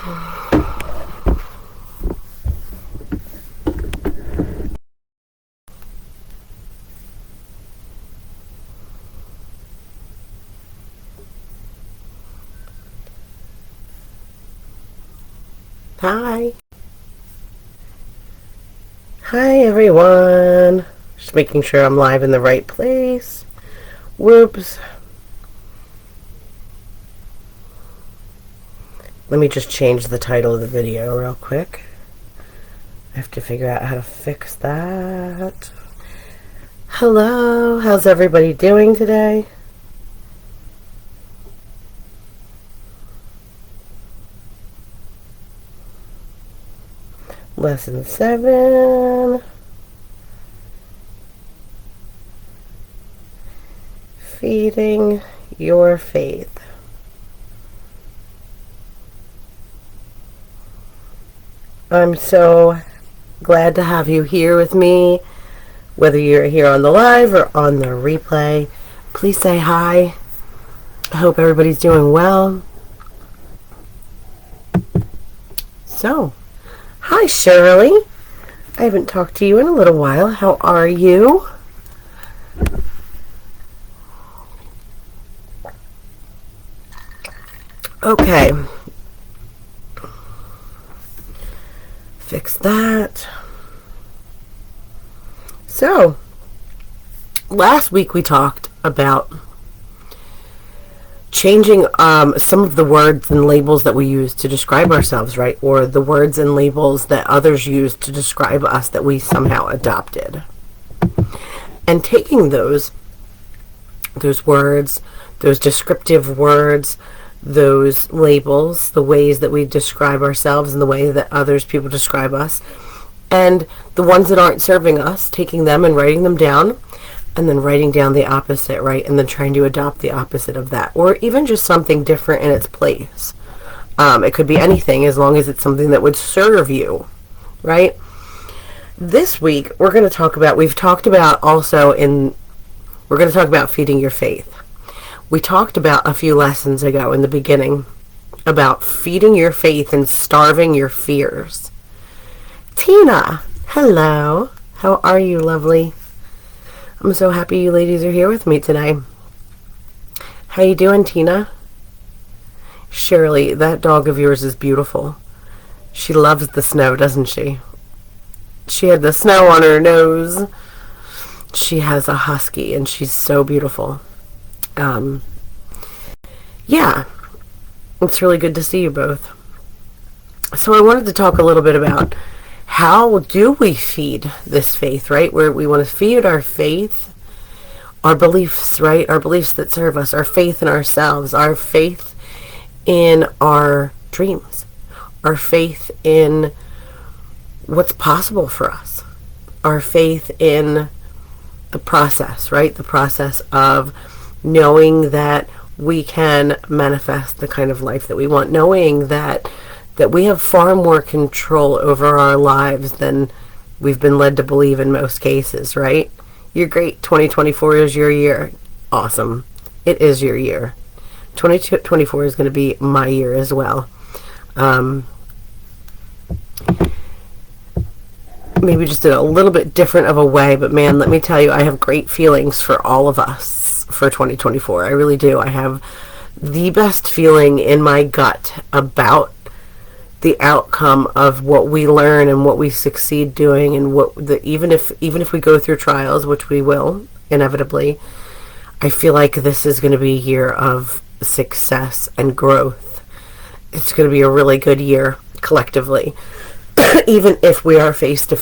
Hi. Hi, everyone. Just making sure I'm live in the right place. Whoops. Let me just change the title of the video real quick. I have to figure out how to fix that. Hello. How's everybody doing today? Lesson 7. Feeding your faith. I'm so glad to have you here with me, whether you're here on the live or on the replay. Please say hi. I hope everybody's doing well. So, hi Shirley. I haven't talked to you in a little while. How are you? Okay. Fix that. So, last week we talked about changing some of the words and labels that we use to describe ourselves, right? Or the words and labels that others use to describe us that we somehow adopted. And taking those words, those descriptive words, those labels, the ways that we describe ourselves and the way that others people describe us, and the ones that aren't serving us, taking them and writing them down, and then writing down the opposite, right? And then trying to adopt the opposite of that, or even just something different in its place. It could be anything as long as it's something that would serve you, right? This week we're going to talk about, we're going to talk about feeding your faith. We talked about a few lessons ago in the beginning about feeding your faith and starving your fears. Tina, hello. How are you, lovely? I'm so happy you ladies are here with me today. How you doing, Tina? Shirley, that dog of yours is beautiful. She loves the snow, doesn't she? She had the snow on her nose. She has a husky, and she's so beautiful. Yeah, it's really good to see you both. So I wanted to talk a little bit about how do we feed this faith, right? Where we want to feed our faith, our beliefs, right? Our beliefs that serve us, our faith in ourselves, our faith in our dreams, our faith in what's possible for us, our faith in the process, right? The process of knowing that we can manifest the kind of life that we want, knowing that we have far more control over our lives than we've been led to believe in most cases, right? You're great. 2024 is your year. Awesome. It is your year. 2024 is going to be my year as well. Maybe just in a little bit different of a way, but man, let me tell you, I have great feelings for all of us for 2024. I really do. I have the best feeling in my gut about the outcome of what we learn and what we succeed doing, and even if we go through trials, which we will inevitably, I feel like this is going to be a year of success and growth. It's going to be a really good year collectively. Even if we are faced to,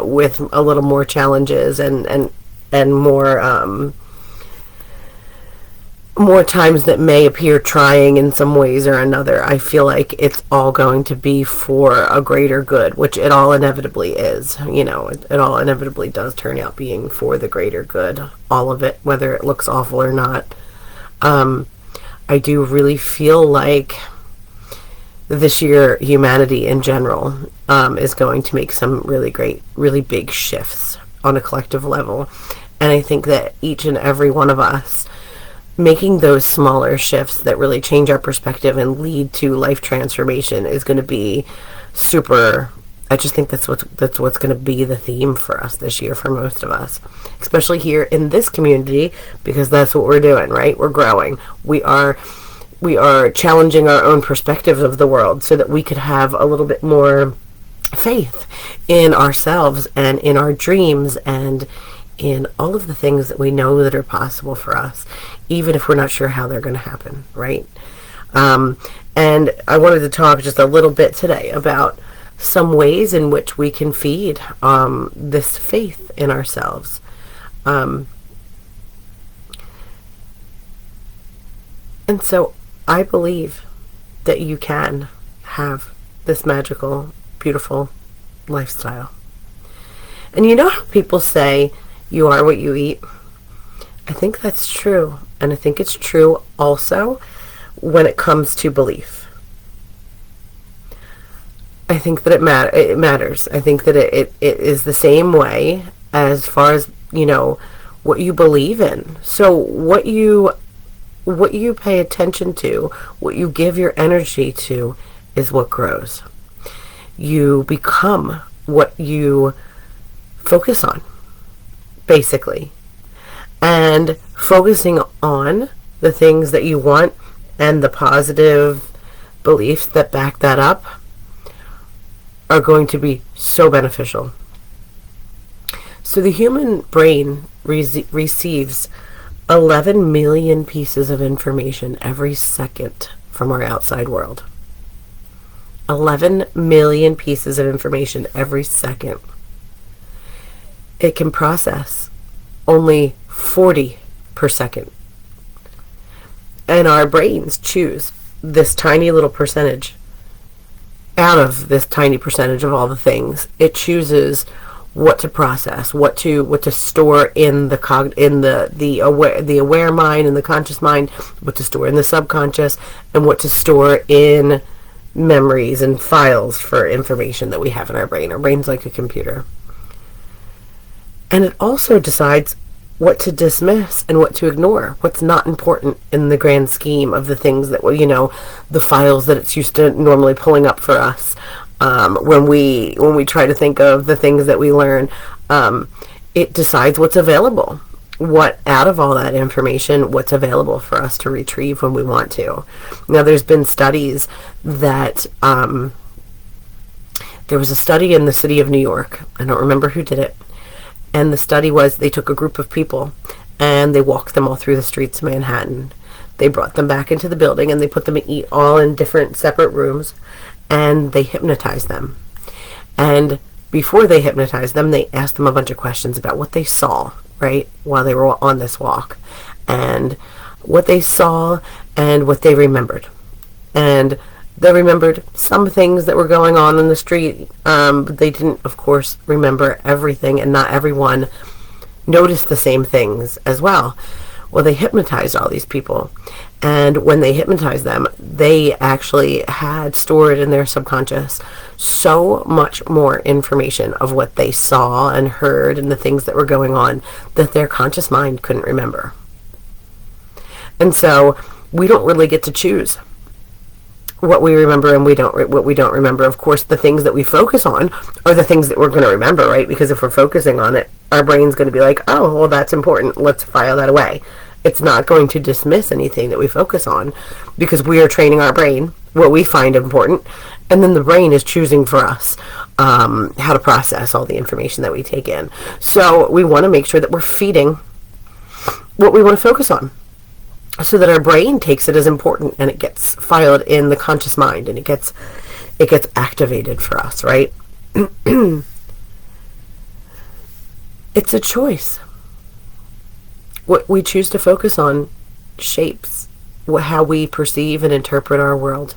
with a little more challenges and more times that may appear trying in some ways or another, I feel like it's all going to be for a greater good, which it all inevitably is. It all inevitably does turn out being for the greater good, all of it, whether it looks awful or not. I do really feel like this year humanity in general is going to make some really great, really big shifts on a collective level. And I think that each and every one of us making those smaller shifts that really change our perspective and lead to life transformation is going to be super. I just think that's what's going to be the theme for us this year, for most of us, especially here in this community, because that's what we're doing, right? We're growing. We are challenging our own perspectives of the world so that we could have a little bit more faith in ourselves and in our dreams and in all of the things that we know that are possible for us, even if we're not sure how they're going to happen, right? And I wanted to talk just a little bit today about some ways in which we can feed this faith in ourselves. And so I believe that you can have this magical, beautiful lifestyle. And you know how people say, you are what you eat? I think that's true. And I think it's true also when it comes to belief. I think that it matters. I think that it is the same way as far as, what you believe in. So what you pay attention to, what you give your energy to, is what grows. You become what you focus on, basically. And focusing on the things that you want and the positive beliefs that back that up are going to be so beneficial. So the human brain receives 11 million pieces of information every second from our outside world. 11 million pieces of information every second. It can process only 40 per second. And our brains choose this tiny little percentage. Out of this tiny percentage of all the things, it chooses what to process, what to store in the aware mind and the conscious mind, what to store in the subconscious, and what to store in memories and files for information that we have in our brain. Our brain's like a computer. And it also decides what to dismiss and what to ignore, what's not important in the grand scheme of the things that, the files that it's used to normally pulling up for us. When we try to think of the things that we learn, it decides what's available. What out of all that information, what's available for us to retrieve when we want to. Now, there's been studies that, there was a study in the city of New York. I don't remember who did it. And the study was, they took a group of people and they walked them all through the streets of Manhattan. They brought them back into the building and they put them all in different separate rooms, and they hypnotized them. And before they hypnotized them, they asked them a bunch of questions about what they saw, right, while they were on this walk, and what they saw and what they remembered. And they remembered some things that were going on in the street, but they didn't, of course, remember everything, and not everyone noticed the same things as well. Well, they hypnotized all these people, and when they hypnotized them, they actually had stored in their subconscious so much more information of what they saw and heard and the things that were going on that their conscious mind couldn't remember. And so we don't really get to choose what we remember and what we don't remember. Of course, the things that we focus on are the things that we're going to remember, right? Because if we're focusing on it, our brain's going to be like, oh, well, that's important. Let's file that away. It's not going to dismiss anything that we focus on, because we are training our brain what we find important, and then the brain is choosing for us how to process all the information that we take in. So we want to make sure that we're feeding what we want to focus on, so that our brain takes it as important and it gets filed in the conscious mind and it gets activated for us, right? It's a choice. What we choose to focus on shapes how we perceive and interpret our world.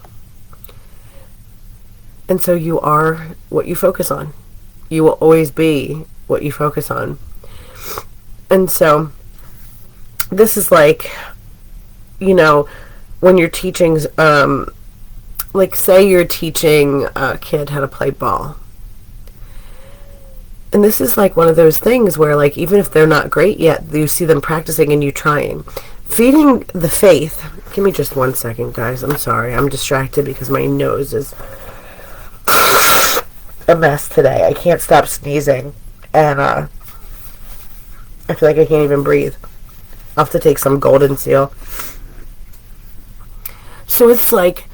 And so you are what you focus on. You will always be what you focus on. And so this is like, when you're teaching, like say you're teaching a kid how to play ball. And this is like one of those things where, like, even if they're not great yet, you see them practicing and you trying. Feeding the faith. Give me just 1 second, guys. I'm sorry. I'm distracted because my nose is a mess today. I can't stop sneezing. And I feel like I can't even breathe. I'll have to take some Golden Seal. So it's like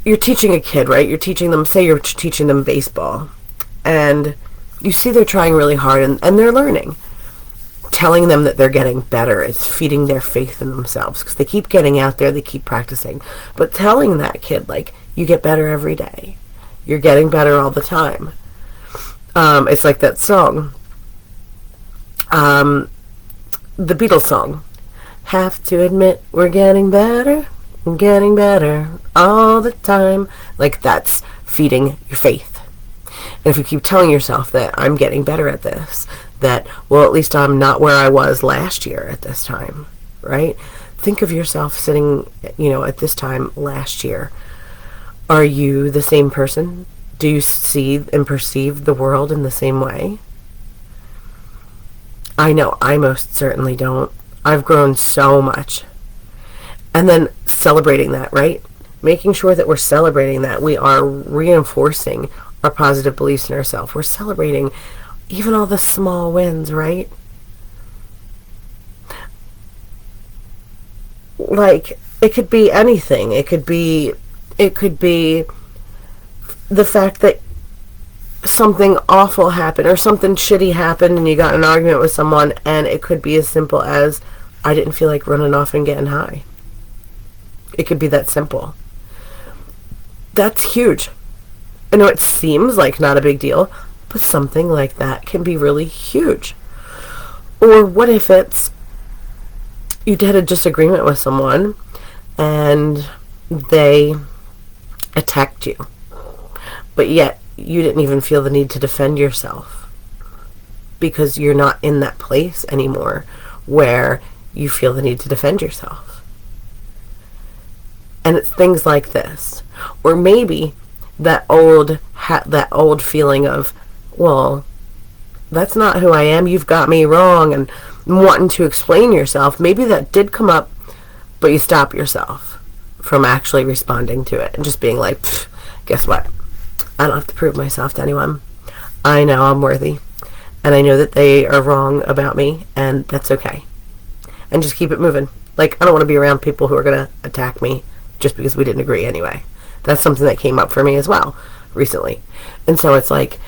you're teaching a kid, right? You're teaching them, say you're teaching them baseball. And you see they're trying really hard and they're learning. Telling them that they're getting better is feeding their faith in themselves because they keep getting out there, they keep practicing. But telling that kid, like, you get better every day. You're getting better all the time. It's like that song. The Beatles song. Have to admit we're getting better all the time. Like, that's feeding your faith. And if you keep telling yourself that I'm getting better at this, that, well, at least I'm not where I was last year at this time, right? Think of yourself sitting, at this time last year. Are you the same person? Do you see and perceive the world in the same way? I know I most certainly don't. I've grown so much. And then celebrating that, right? Making sure that we're celebrating that. We are reinforcing our positive beliefs in ourselves. We're celebrating even all the small wins, right? Like, it could be anything. It could be the fact that something awful happened or something shitty happened and you got in an argument with someone, and it could be as simple as, I didn't feel like running off and getting high. It could be that simple. That's huge. I know it seems like not a big deal, but something like that can be really huge. Or what if it's you had a disagreement with someone and they attacked you, but yet you didn't even feel the need to defend yourself because you're not in that place anymore where you feel the need to defend yourself. And it's things like this. Or maybe that old feeling of, well, that's not who I am, you've got me wrong, and wanting to explain yourself. Maybe that did come up, but you stop yourself from actually responding to it and just being like, guess what? I don't have to prove myself to anyone. I know I'm worthy, and I know that they are wrong about me, and that's okay. And just keep it moving. Like, I don't want to be around people who are going to attack me just because we didn't agree anyway. That's something that came up for me as well recently. And so it's like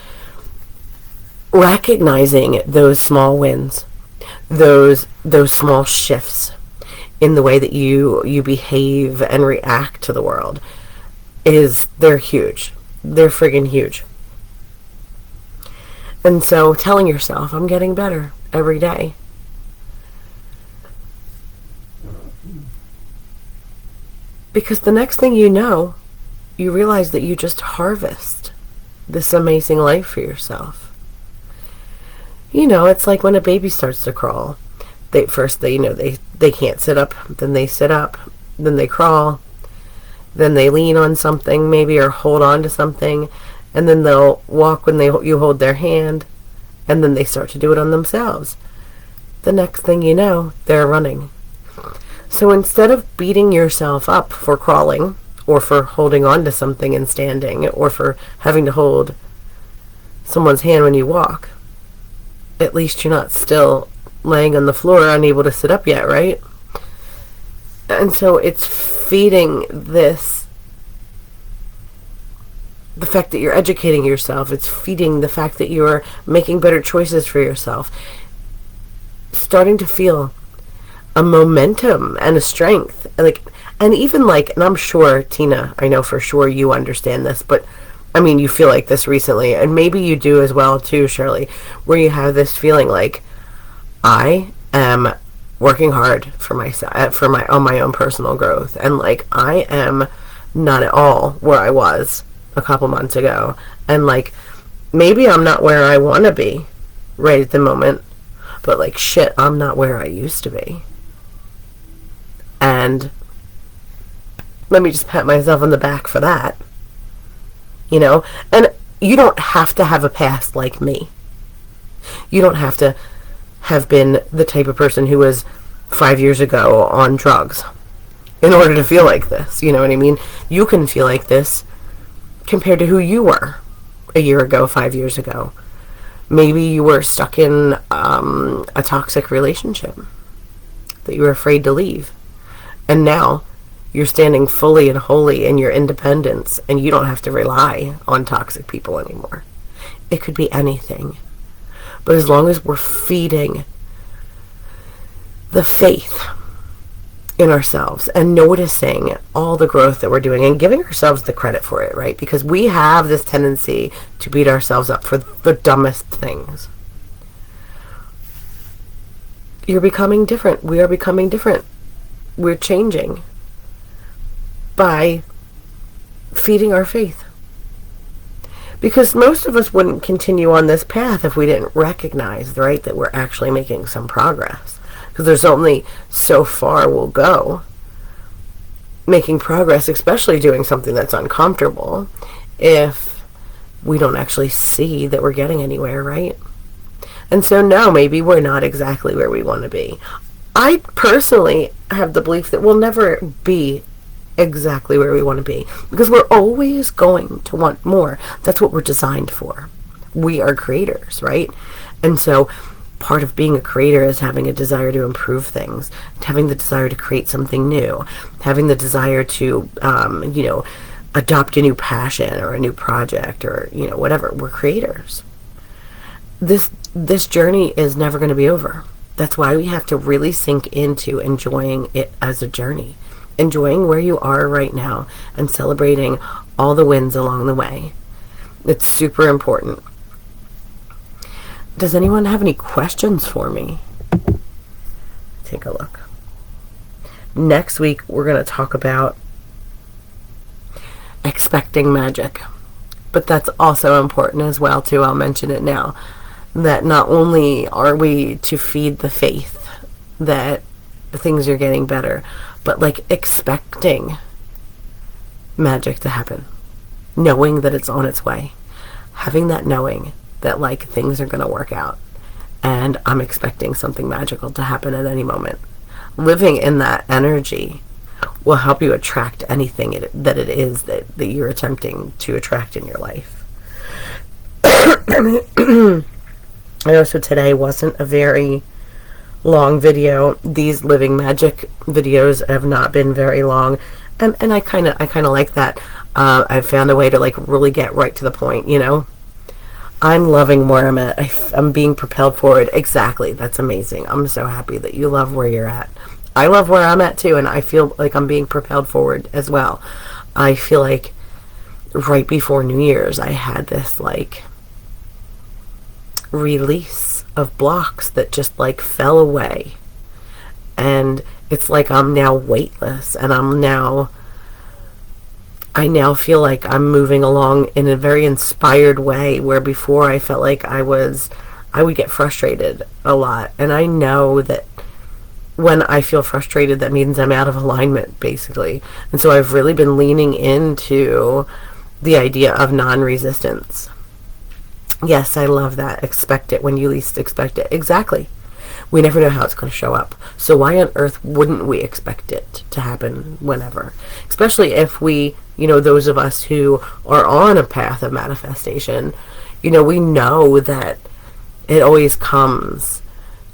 recognizing those small wins, those small shifts in the way that you behave and react to the world, they're huge. They're friggin' huge. And so telling yourself, I'm getting better every day. Because the next thing you know, you realize that you just harvest this amazing life for yourself. It's like when a baby starts to crawl. They can't sit up, then they sit up, then they crawl, then they lean on something maybe or hold on to something, and then they'll walk when you hold their hand, and then they start to do it on themselves. The next thing you know, they're running. So instead of beating yourself up for crawling, or for holding on to something and standing, or for having to hold someone's hand when you walk, at least you're not still laying on the floor unable to sit up yet, right? And so it's feeding this, the fact that you're educating yourself. It's feeding the fact that you're making better choices for yourself. Starting to feel a momentum and a strength. And even and I'm sure, Tina, I know for sure you understand this, but I mean, you feel like this recently, and maybe you do as well too, Shirley, where you have this feeling like, I am working hard for myself, on my own personal growth, and I am not at all where I was a couple months ago, and maybe I'm not where I want to be right at the moment, but shit, I'm not where I used to be. And let me just pat myself on the back for that. And you don't have to have a past like me. You don't have to have been the type of person who was 5 years ago on drugs in order to feel like this. You know what I mean? You can feel like this compared to who you were a year ago, 5 years ago. Maybe you were stuck in a toxic relationship that you were afraid to leave. And now you're standing fully and wholly in your independence, and you don't have to rely on toxic people anymore. It could be anything. But as long as we're feeding the faith in ourselves and noticing all the growth that we're doing and giving ourselves the credit for it, right? Because we have this tendency to beat ourselves up for the dumbest things. You're becoming different. We are becoming different. We're changing by feeding our faith. Because most of us wouldn't continue on this path if we didn't recognize, right, that we're actually making some progress. Because there's only so far we'll go making progress, especially doing something that's uncomfortable, if we don't actually see that we're getting anywhere, right? And so now maybe we're not exactly where we want to be. I personally have the belief that we'll never be exactly where we want to be, because we're always going to want more. That's what we're designed for. We are creators, right? And so part of being a creator is having a desire to improve things, having the desire to create something new, having the desire to adopt a new passion or a new project, or whatever. We're creators. This journey is never going to be over. That's why we have to really sink into enjoying it as a journey. Enjoying where you are right now and celebrating all the wins along the way. It's super important. Does anyone have any questions for me? Take a look. Next week, we're going to talk about expecting magic. But that's also important as well, too. I'll mention it now. That not only are we to feed the faith that things are getting better, but expecting magic to happen, knowing that it's on its way, having that knowing that things are going to work out, and I'm expecting something magical to happen at any moment. Living in that energy will help you attract anything that it is that you're attempting to attract in your life. I know, so today wasn't a very long video. These living magic videos have not been very long, and I kind of like that. I've found a way to really get right to the point. I'm loving where I'm at. I'm being propelled forward. Exactly. That's amazing. I'm so happy that you love where you're at. I love where I'm at too, and I feel like I'm being propelled forward as well. I feel like right before New Year's I had this release of blocks that just fell away, and it's I'm now weightless, and I now feel like I'm moving along in a very inspired way, where before I felt like I would get frustrated a lot, and I know that when I feel frustrated, that means I'm out of alignment, basically. And so I've really been leaning into the idea of non-resistance. Yes, I love that. Expect it when you least expect it. Exactly. We never know how it's going to show up. So why on earth wouldn't we expect it to happen whenever? Especially if we, those of us who are on a path of manifestation, we know that it always comes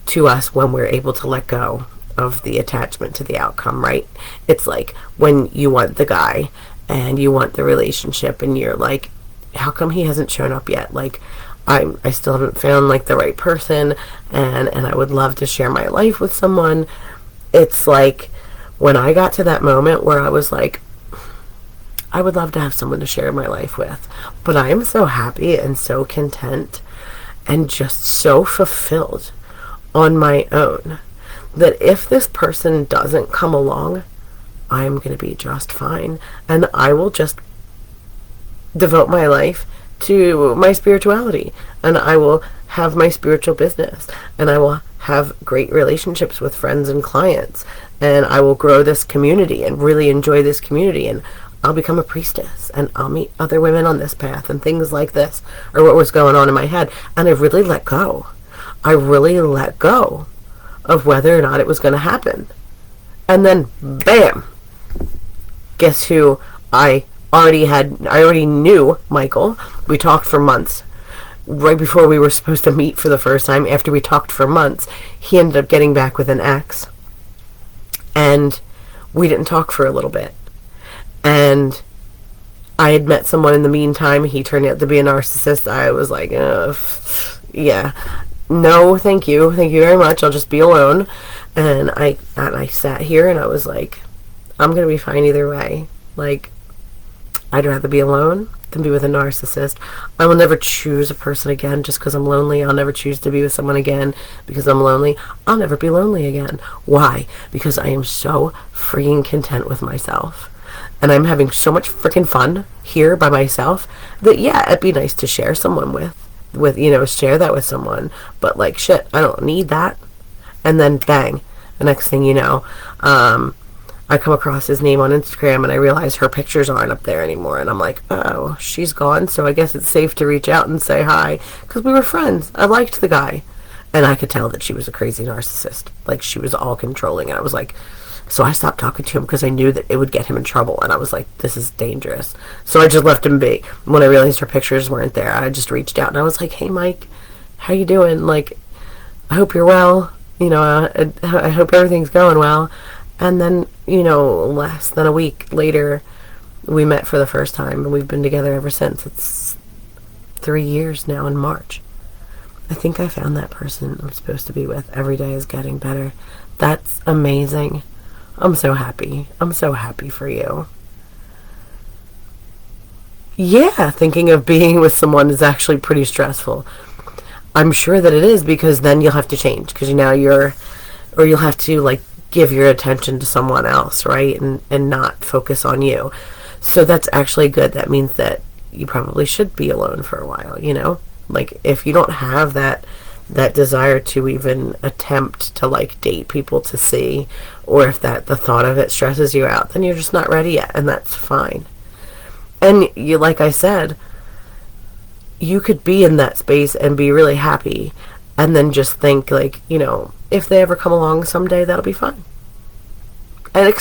to us when we're able to let go of the attachment to the outcome, right? It's when you want the guy and you want the relationship, and you're how come he hasn't shown up yet? I still haven't found the right person, and I would love to share my life with someone. It's when I got to that moment where I was I would love to have someone to share my life with, but I am so happy and so content and just so fulfilled on my own that if this person doesn't come along, I'm going to be just fine, and I will just devote my life to my spirituality, and I will have my spiritual business, and I will have great relationships with friends and clients, and I will grow this community and really enjoy this community, and I'll become a priestess, and I'll meet other women on this path, and things like this are what was going on in my head. And I really let go. I really let go of whether or not it was going to happen. And then, bam! Guess who I already knew Michael. We talked for months. Right before we were supposed to meet for the first time, after we talked for months, he ended up getting back with an ex. And we didn't talk for a little bit. And I had met someone in the meantime. He turned out to be a narcissist. I was like, yeah, no, thank you. Thank you very much. I'll just be alone. And I sat here and I was like, I'm going to be fine either way. Like, I'd rather be alone than be with a narcissist. I will never choose a person again just because I'm lonely. I'll never choose to be with someone again because I'm lonely. I'll never be lonely again. Why? Because I am so freaking content with myself. And I'm having so much freaking fun here by myself that, yeah, it'd be nice to share someone with, share that with someone. But, like, shit, I don't need that. And then, bang, the next thing you know, I come across his name on Instagram and I realize her pictures aren't up there anymore. And I'm like, oh, she's gone. So I guess it's safe to reach out and say hi. Because we were friends. I liked the guy. And I could tell that she was a crazy narcissist. Like, she was all controlling. And I was like, so I stopped talking to him because I knew that it would get him in trouble. And I was like, this is dangerous. So I just left him be. When I realized her pictures weren't there, I just reached out and I was like, hey, Mike, how you doing? Like, I hope you're well. I hope everything's going well. And then, less than a week later, we met for the first time, and we've been together ever since. It's 3 years now in March. I think I found that person I'm supposed to be with. Every day is getting better. That's amazing. I'm so happy. I'm so happy for you. Yeah, thinking of being with someone is actually pretty stressful. I'm sure that it is, because then you'll have to change, because you'll have to, like, give your attention to someone else, right? And not focus on you. So that's actually good. That means that you probably should be alone for a while, Like, if you don't have that desire to even attempt to, like, date people to see, or if the thought of it stresses you out, then you're just not ready yet, and that's fine. And you, like I said, you could be in that space and be really happy, and then just think, like, if they ever come along someday, that'll be fun. And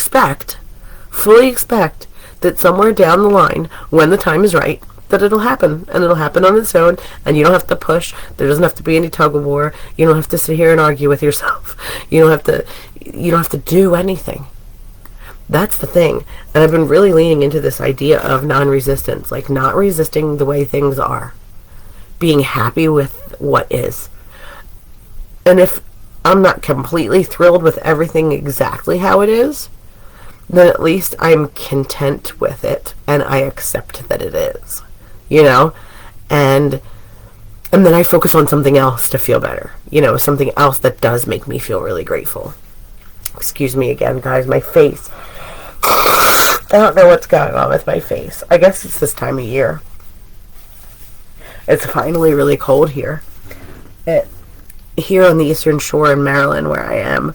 fully expect that somewhere down the line, when the time is right, that it'll happen. And it'll happen on its own, and you don't have to push. There doesn't have to be any tug of war. You don't have to sit here and argue with yourself. You don't have to do anything. That's the thing. And I've been really leaning into this idea of non-resistance, like not resisting the way things are. Being happy with what is. And if I'm not completely thrilled with everything exactly how it is, then at least I'm content with it and I accept that it is, and then I focus on something else to feel better, something else that does make me feel really grateful. Excuse me again, guys, my face. I don't know what's going on with my face. I guess it's this time of year. It's finally really cold here. Here on the Eastern Shore in Maryland, where I am,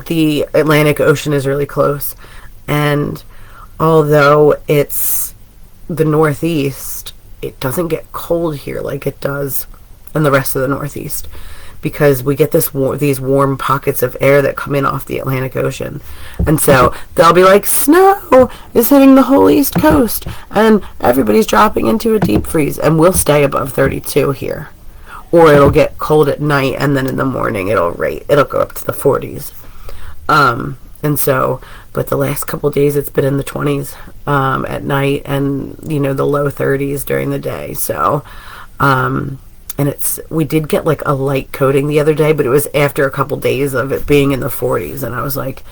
the Atlantic Ocean is really close, and although it's the Northeast, it doesn't get cold here like it does in the rest of the Northeast, because we get these warm pockets of air that come in off the Atlantic Ocean, and so they'll be like, snow is hitting the whole East Coast, and everybody's dropping into a deep freeze, and we'll stay above 32 here. Or it'll get cold at night, and then in the morning it'll go up to the 40s. And so, but the last couple of days it's been in the 20s at night, and the low 30s during the day. So, and we did get like a light coating the other day, but it was after a couple days of it being in the 40s, and I was like,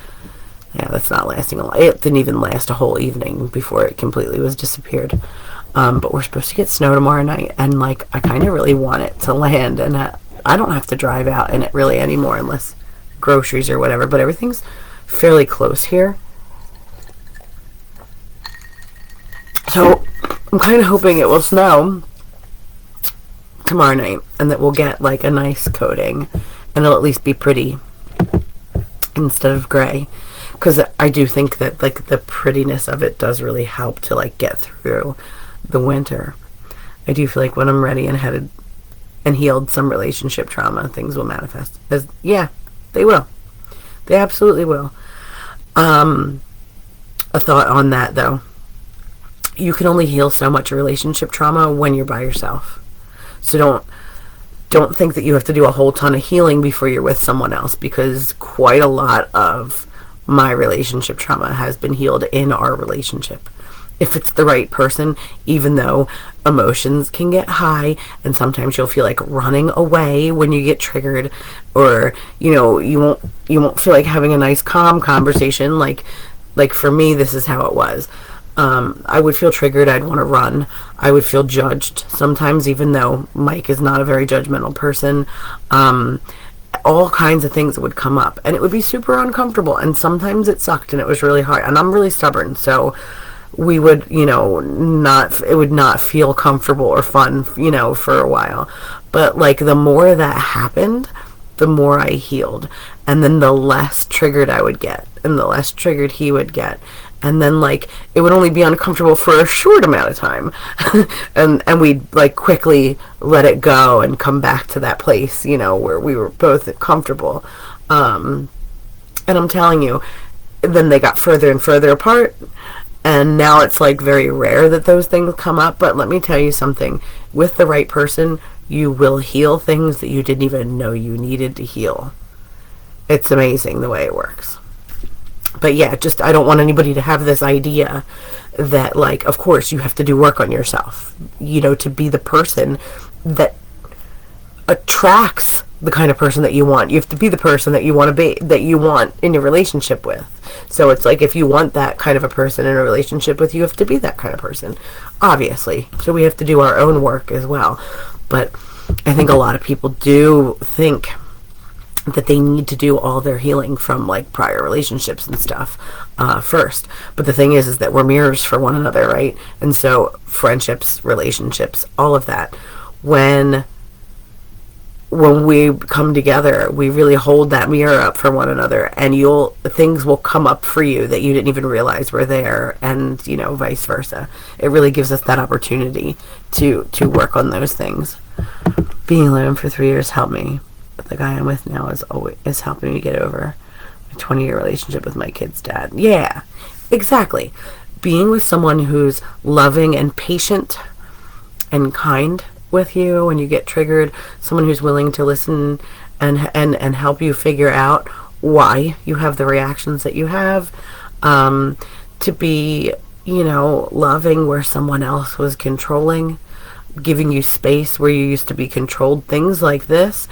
yeah, that's not lasting a lot. It didn't even last a whole evening before it completely was disappeared. But we're supposed to get snow tomorrow night, and like I kind of really want it to land, and I don't have to drive out in it really anymore unless groceries or whatever, but everything's fairly close here. So I'm kind of hoping it will snow tomorrow night, and that we'll get like a nice coating, and it'll at least be pretty instead of gray, because I do think that like the prettiness of it does really help to like get through the winter. I do feel like when I'm ready and headed and healed some relationship trauma, things will manifest. Yeah, they will. They absolutely will. A thought on that, though. You can only heal so much relationship trauma when you're by yourself. So don't think that you have to do a whole ton of healing before you're with someone else, because quite a lot of my relationship trauma has been healed in our relationship. If it's the right person, even though emotions can get high and sometimes you'll feel like running away when you get triggered, or you won't feel like having a nice calm conversation. Like for me, this is how it was. I would feel triggered. I'd want to run. I would feel judged sometimes, even though Mike is not a very judgmental person. All kinds of things would come up, and it would be super uncomfortable, and sometimes it sucked, and it was really hard, and I'm really stubborn, so we would, it would not feel comfortable or fun, for a while. But like, the more that happened, the more I healed, and then the less triggered I would get, and the less triggered he would get. And then, like, it would only be uncomfortable for a short amount of time. and we'd, like, quickly let it go and come back to that place, where we were both comfortable. And I'm telling you, then they got further and further apart. And now it's, like, very rare that those things come up. But let me tell you something. With the right person, you will heal things that you didn't even know you needed to heal. It's amazing the way it works. But yeah, I don't want anybody to have this idea that, like, of course you have to do work on yourself, to be the person that attracts the kind of person that you want. You have to be the person that you want to be, that you want in your relationship with. So it's like, if you want that kind of a person in a relationship with you, have to be that kind of person, obviously. So we have to do our own work as well. But I think a lot of people do think that they need to do all their healing from, like, prior relationships and stuff first. But the thing is that we're mirrors for one another, right? And so friendships, relationships, all of that, when we come together, we really hold that mirror up for one another, and things will come up for you that you didn't even realize were there, and vice versa. It really gives us that opportunity to work on those things. Being alone for 3 years helped me. But the guy I'm with now is helping me get over my 20-year relationship with my kid's dad. Yeah, exactly. Being with someone who's loving and patient and kind with you when you get triggered, someone who's willing to listen and help you figure out why you have the reactions that you have, to be, loving where someone else was controlling, giving you space where you used to be controlled, things like this.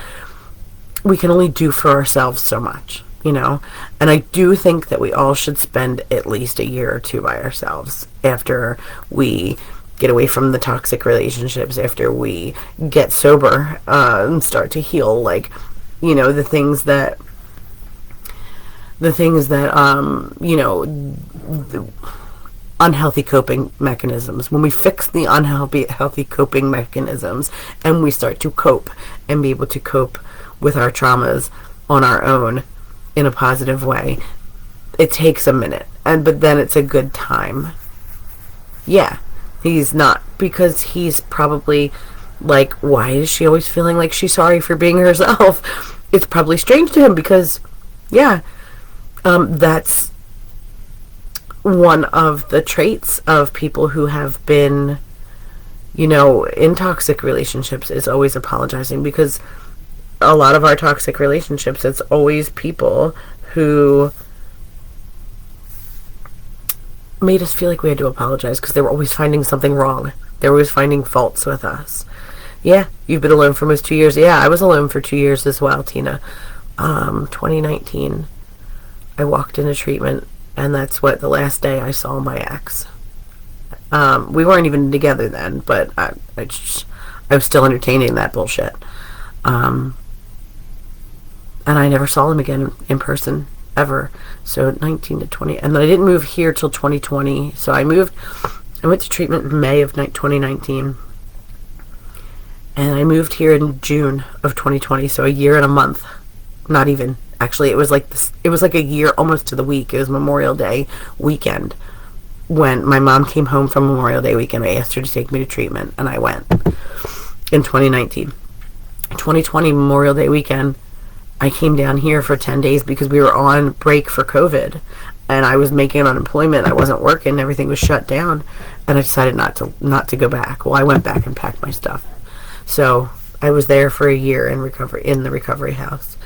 We can only do for ourselves so much, and I do think that we all should spend at least a year or two by ourselves after we get away from the toxic relationships, after we get sober and start to heal, like, the things that the unhealthy coping mechanisms. When we fix the unhealthy coping mechanisms, and we start to cope and be able to cope with our traumas on our own in a positive way, it takes a minute, but then it's a good time. Yeah, he's not, because he's probably like, why is she always feeling like she's sorry for being herself? It's probably strange to him, because that's one of the traits of people who have been, in toxic relationships, is always apologizing, because a lot of our toxic relationships, it's always people who made us feel like we had to apologize because they were always finding something wrong. They were always finding faults with us. Yeah, you've been alone for almost 2 years. Yeah, I was alone for 2 years as well, Tina. 2019, I walked into treatment, and that's the last day I saw my ex. We weren't even together then, but I was still entertaining that bullshit. And I never saw him again in person, ever. So 19 to 20. And then I didn't move here till 2020. So I went to treatment in May of 2019. And I moved here in June of 2020. So a year and a month. Not even. Actually, it was like a year almost to the week. It was Memorial Day weekend. When my mom came home from Memorial Day weekend, I asked her to take me to treatment, and I went in 2019. 2020 Memorial Day weekend, I came down here for 10 days because we were on break for COVID, and I was making unemployment. I wasn't working. Everything was shut down, and I decided not to go back. Well, I went back and packed my stuff. So I was there for a year in the recovery house.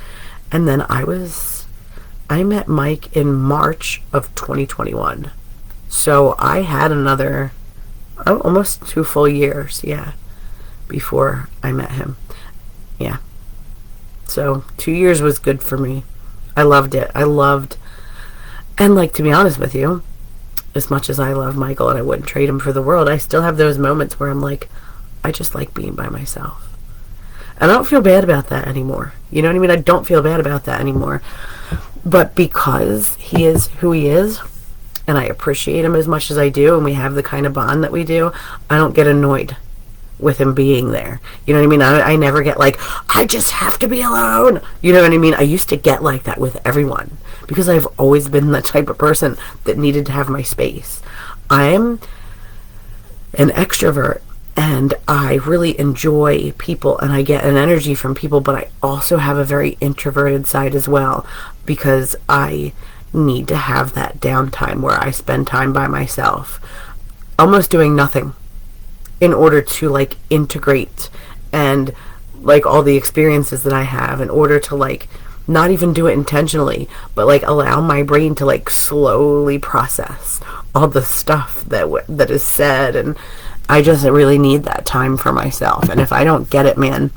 And then I met Mike in March of 2021. So I had another, almost 2 full years, yeah, before I met him. Yeah. So 2 years was good for me. I loved it. And like, to be honest with you, as much as I love Michael and I wouldn't trade him for the world, I still have those moments where I'm like, I just like being by myself. And I don't feel bad about that anymore. You know what I mean? I don't feel bad about that anymore. But because he is who he is, and I appreciate him as much as I do, and we have the kind of bond that we do, I don't get annoyed with him being there. You know what I mean? I never get like, I just have to be alone. You know what I mean? I used to get like that with everyone because I've always been the type of person that needed to have my space. I'm an extrovert, and I really enjoy people, and I get an energy from people, but I also have a very introverted side as well, because I need to have that downtime where I spend time by myself, almost doing nothing, in order to like integrate and like all the experiences that I have, in order to like not even do it intentionally, but like allow my brain to like slowly process all the stuff that is said. And I just really need that time for myself. And if I don't get it, man,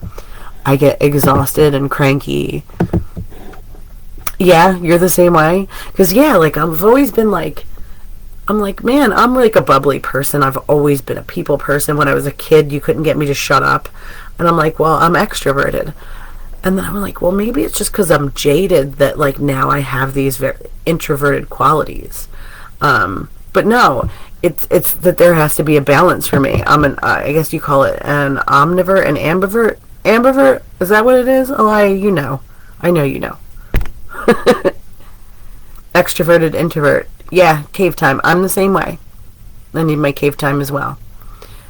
I get exhausted and cranky. Yeah, you're the same way? Because, yeah, like, I've always been like, I'm like, man, I'm like a bubbly person. I've always been a people person. When I was a kid, you couldn't get me to shut up. And I'm like, well, I'm extroverted. And then I'm like, well, maybe it's just because I'm jaded that, like, now I have these very introverted qualities. But no, it's that there has to be a balance for me. I guess you call it an omnivore, an ambivert. Ambivert? Is that what it is? Oh, I know you know. Extroverted, introvert. Yeah, cave time. I'm the same way. I need my cave time as well.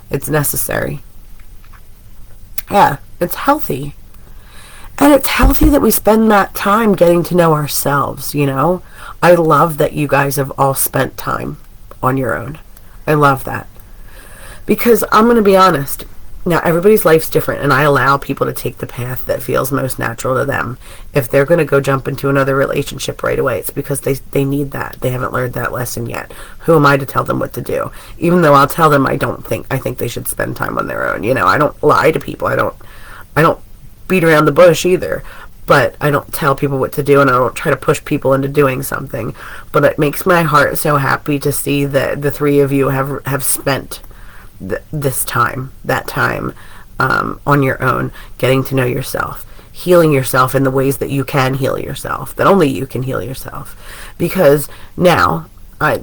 It's necessary. Yeah, it's healthy. And it's healthy that we spend that time getting to know ourselves, you know? I love that you guys have all spent time on your own. I love that. Because I'm going to be honest. Now, everybody's life's different, and I allow people to take the path that feels most natural to them. If they're going to go jump into another relationship right away, it's because they need that. They haven't learned that lesson yet. Who am I to tell them what to do? Even though I'll tell them I think they should spend time on their own. You know, I don't lie to people. I don't beat around the bush either. But I don't tell people what to do, and I don't try to push people into doing something. But it makes my heart so happy to see that the three of you have spent that time on your own, getting to know yourself, healing yourself in the ways that you can heal yourself, that only you can heal yourself. Because now, I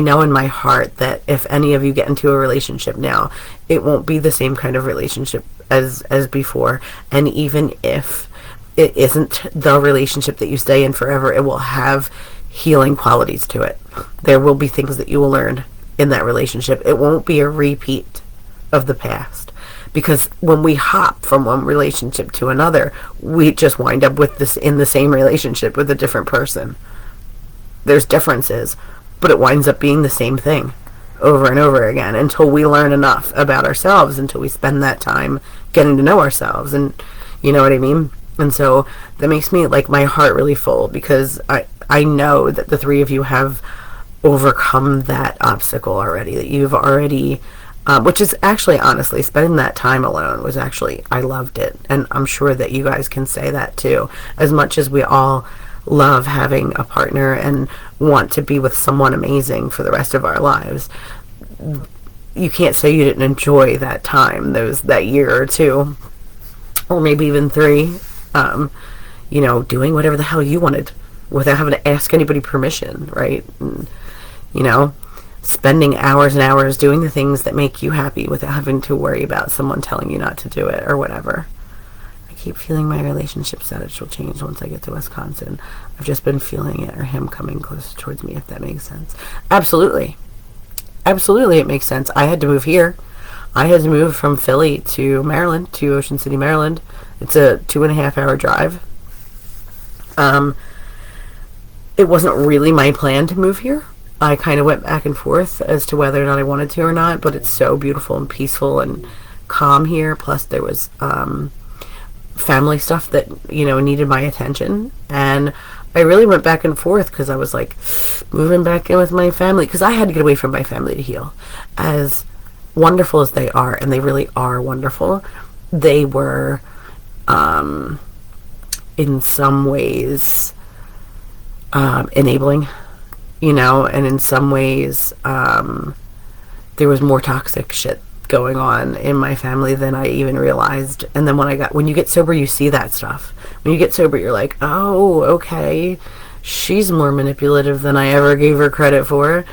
know in my heart that if any of you get into a relationship now, it won't be the same kind of relationship as before. And even if it isn't the relationship that you stay in forever, it will have healing qualities to it. There will be things that you will learn in that relationship. It won't be a repeat of the past, because when we hop from one relationship to another, we just wind up with this in the same relationship with a different person. There's differences, but it winds up being the same thing over and over again until we learn enough about ourselves, until we spend that time getting to know ourselves. And you know what I mean? And so that makes me like my heart really full, because I know that the three of you have overcome that obstacle already, that you've already which is actually, honestly, spending that time alone was actually, I loved it. And I'm sure that you guys can say that too. As much as we all love having a partner and want to be with someone amazing for the rest of our lives, you can't say you didn't enjoy that time, that year or two, or maybe even 3, you know, doing whatever the hell you wanted without having to ask anybody permission, right? And, you know, spending hours and hours doing the things that make you happy without having to worry about someone telling you not to do it or whatever. I keep feeling my relationship status will change once I get to Wisconsin. I've just been feeling it, or him coming closer towards me, if that makes sense. Absolutely. Absolutely, it makes sense. I had to move here. I had to move from Philly to Maryland, to Ocean City, Maryland. It's a 2.5 hour drive. It wasn't really my plan to move here. I kind of went back and forth as to whether or not I wanted to or not, but it's so beautiful and peaceful and calm here. Plus there was family stuff that, needed my attention, and I really went back and forth because I was like moving back in with my family, because I had to get away from my family to heal. As wonderful as they are, and they really are wonderful, they were in some ways enabling, and in some ways there was more toxic shit going on in my family than I even realized. And then when you get sober, you see that stuff. When you get sober, you're like, oh, okay, she's more manipulative than I ever gave her credit for.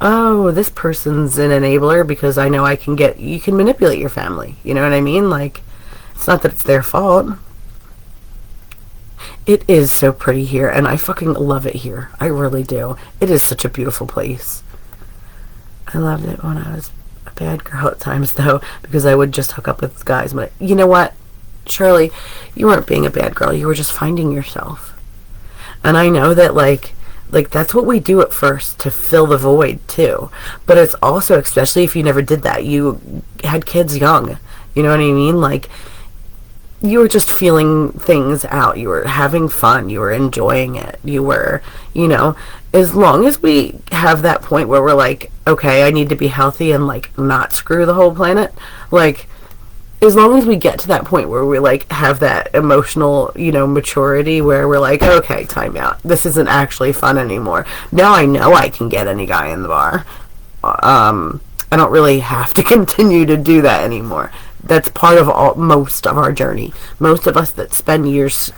Oh, this person's an enabler, because I know you can manipulate your family. You know what I mean? Like, it's not that it's their fault. It is so pretty here, and I fucking love it here. I really do. It is such a beautiful place. I loved it when I was a bad girl at times, though, because I would just hook up with guys. But you know what, Shirley, you weren't being a bad girl. You were just finding yourself. And I know that, like that's what we do at first to fill the void, too. But it's also, especially if you never did that, you had kids young. You know what I mean? Like, you were just feeling things out. You were having fun. You were enjoying it. You were, as long as we have that point where we're like, okay, I need to be healthy and, like, not screw the whole planet. Like, as long as we get to that point where we, like, have that emotional, maturity where we're like, okay, time out. This isn't actually fun anymore. Now I know I can get any guy in the bar. I don't really have to continue to do that anymore. That's part of most of our journey. Most of us that spend years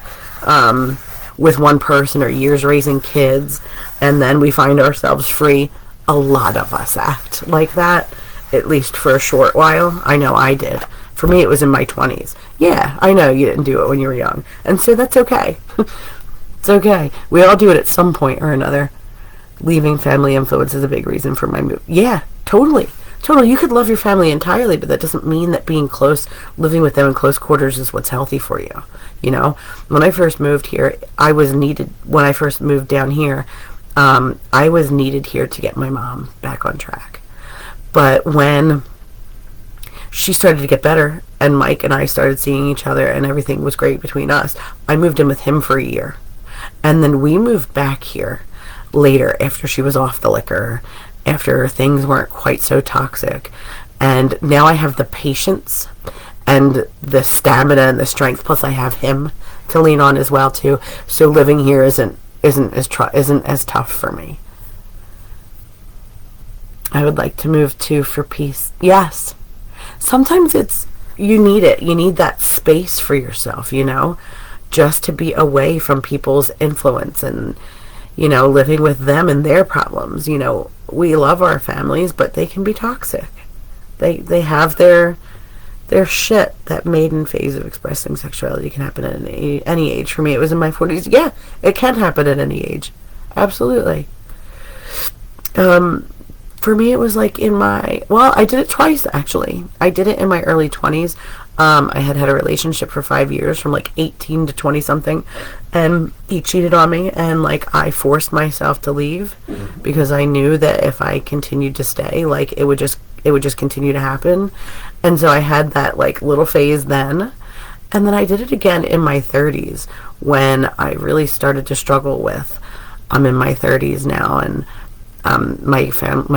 with one person, or years raising kids, and then we find ourselves free, a lot of us act like that, at least for a short while. I know I did. For me, it was in my 20s. Yeah, I know you didn't do it when you were young. And so that's okay. It's okay. We all do it at some point or another. Leaving family influence is a big reason for my move. Yeah, totally. Totally. You could love your family entirely, but that doesn't mean that being close, living with them in close quarters is what's healthy for you. When I first moved here, when I first moved down here, I was needed here to get my mom back on track. But when she started to get better, and Mike and I started seeing each other, and everything was great between us, I moved in with him for a year. And then we moved back here later, after she was off the liquor, after things weren't quite so toxic. And now I have the patience and the stamina and the strength, plus I have him to lean on as well, too. So living here isn't as tough for me. I would like to move too, for peace. Yes. Sometimes you need it. You need that space for yourself, just to be away from people's influence and, living with them and their problems. We love our families, but they can be toxic. They have their shit. That maiden phase of expressing sexuality can happen at any age. For me, it was in my 40s. Yeah, it can happen at any age. Absolutely. For me, it was like I did it twice, actually. I did it in my early 20s. I had a relationship for 5 years, from like 18 to 20 something, and he cheated on me, and like I forced myself to leave because I knew that if I continued to stay, like it would just continue to happen. And so I had that like little phase then, and then I did it again in my 30s when I really started to struggle with, I'm in my 30s now, and my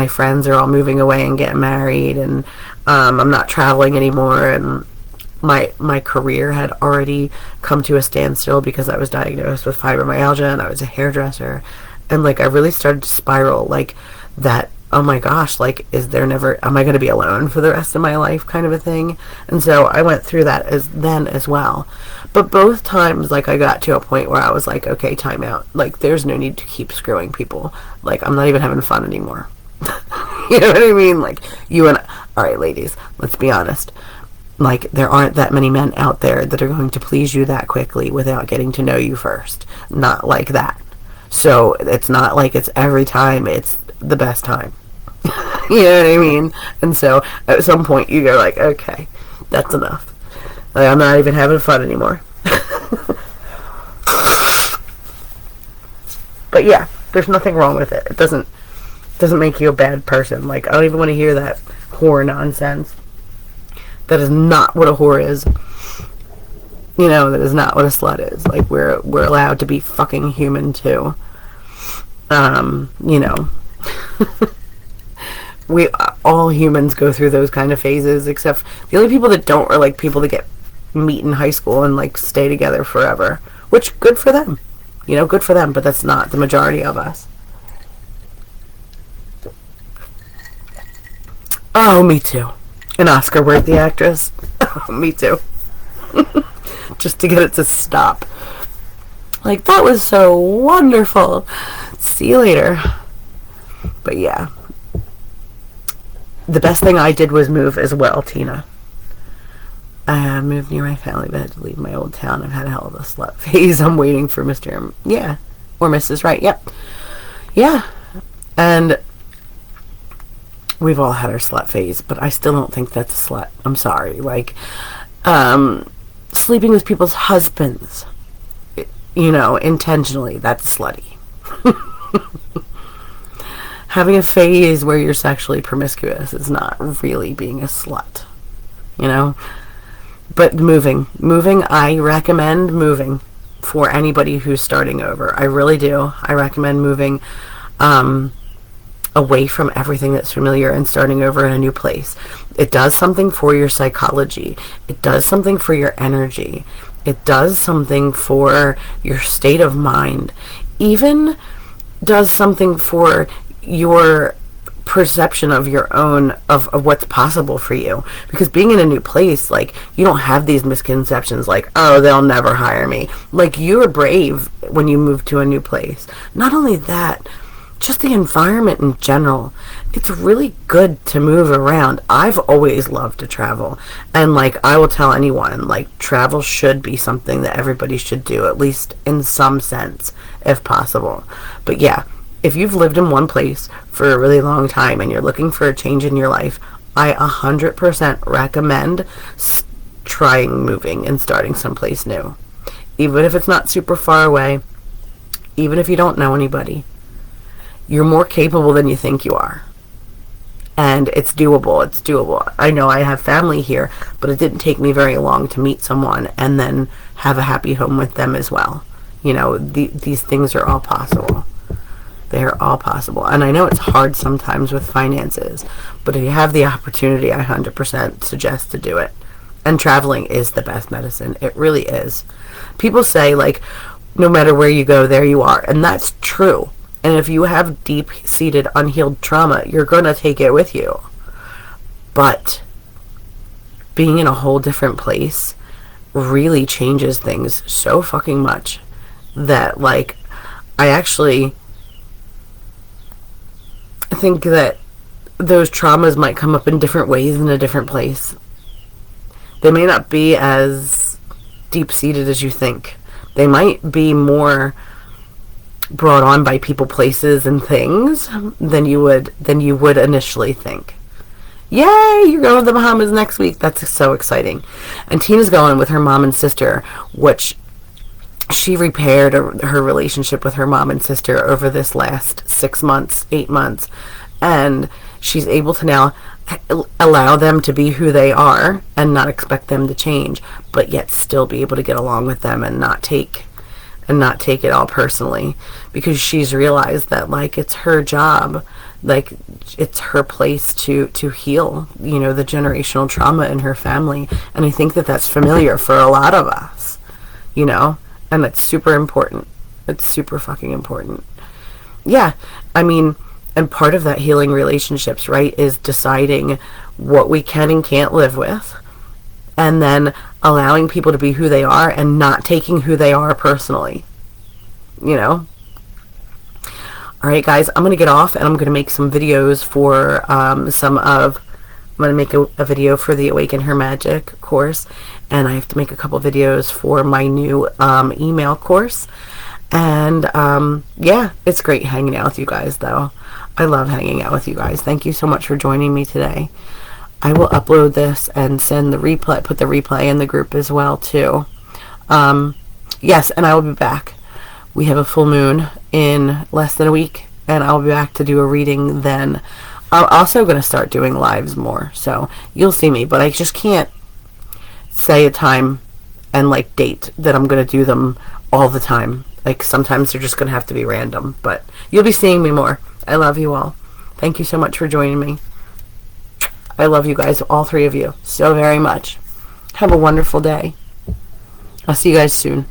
friends are all moving away and getting married, and I'm not traveling anymore, and my career had already come to a standstill because I was diagnosed with fibromyalgia, and I was a hairdresser, and like I really started to spiral, like that, oh my gosh, like am I going to be alone for the rest of my life, kind of a thing. And so I went through that as well. But both times, like, I got to a point where I was like, okay, time out. Like, there's no need to keep screwing people. Like, I'm not even having fun anymore. You know what I mean? Like, all right, ladies, let's be honest. Like, there aren't that many men out there that are going to please you that quickly without getting to know you first. Not like that. So it's not like it's every time it's the best time. You know what I mean? And so at some point you go like, okay, that's enough. Like, I'm not even having fun anymore. But yeah, there's nothing wrong with it. It doesn't make you a bad person. Like, I don't even want to hear that whore nonsense. That is not what a whore is. You know, that is not what a slut is. Like, we're allowed to be fucking human too. You know. We all humans go through those kind of phases, except the only people that don't are like people that get meet in high school and like stay together forever, which good for them. You know, good for them, but that's not the majority of us. Oh, me too. An Oscar-worthy actress. Oh, me too. Just to get it to stop. Like, that was so wonderful. See you later. But yeah. The best thing I did was move as well, Tina. I moved near my family, but had to leave my old town. I've had a hell of a slut phase. I'm waiting for Mr. Yeah. Or Mrs. Right. Yep. Yeah. And we've all had our slut phase, but I still don't think that's a slut. I'm sorry. Like, sleeping with people's husbands, you know, intentionally, that's slutty. Having a phase where you're sexually promiscuous is not really being a slut, you know? But moving, I recommend moving for anybody who's starting over. I really do. I recommend moving away from everything that's familiar and starting over in a new place. It does something for your psychology. It does something for your energy. It does something for your state of mind. Even does something for your perception of your own, of what's possible for you. Because being in a new place, like, you don't have these misconceptions like, oh, they'll never hire me. Like, you're brave when you move to a new place. Not only that, just the environment in general. It's really good to move around. I've always loved to travel. And, like, I will tell anyone, like, travel should be something that everybody should do, at least in some sense, if possible. But yeah, if you've lived in one place for a really long time and you're looking for a change in your life, I 100% recommend trying moving and starting someplace new. Even if it's not super far away, even if you don't know anybody, you're more capable than you think you are. And it's doable. It's doable. I know I have family here, but it didn't take me very long to meet someone and then have a happy home with them as well. You know, these things are all possible. They're all possible. And I know it's hard sometimes with finances, but if you have the opportunity, I 100% suggest to do it. And traveling is the best medicine. It really is. People say, like, no matter where you go, there you are. And that's true. And if you have deep-seated, unhealed trauma, you're going to take it with you. But being in a whole different place really changes things so fucking much that, like, I think that those traumas might come up in different ways in a different place. They may not be as deep-seated as you think. They might be more brought on by people, places, and things than you would initially think. Yay! You're going to the Bahamas next week. That's so exciting. And Tina's going with her mom and sister, which she repaired her relationship with her mom and sister over this last 6 months, 8 months, and she's able to now allow them to be who they are and not expect them to change, but yet still be able to get along with them and not take it all personally, because she's realized that, like, it's her job, like, it's her place to heal, you know, the generational trauma in her family. And I think that that's familiar for a lot of us, you know, and it's super important. It's super fucking important. Yeah, I mean, and part of that healing relationships, right, is deciding what we can and can't live with, and then allowing people to be who they are and not taking who they are personally, you know? Alright, guys, I'm going to get off, and I'm going to make some videos for I'm going to make a video for the Awaken Her Magic course, and I have to make a couple videos for my new email course. And yeah, it's great hanging out with you guys, though. I love hanging out with you guys. Thank you so much for joining me today. I will upload this and send the replay, put the replay in the group as well too. Yes, and I will be back. We have a full moon in less than a week, and I'll be back to do a reading then. I'm also going to start doing lives more, so you'll see me, but I just can't say a time and like date that I'm going to do them all the time. Like sometimes they're just going to have to be random, but you'll be seeing me more. I love you all. Thank you so much for joining me. I love you guys, all three of you, so very much. Have a wonderful day. I'll see you guys soon.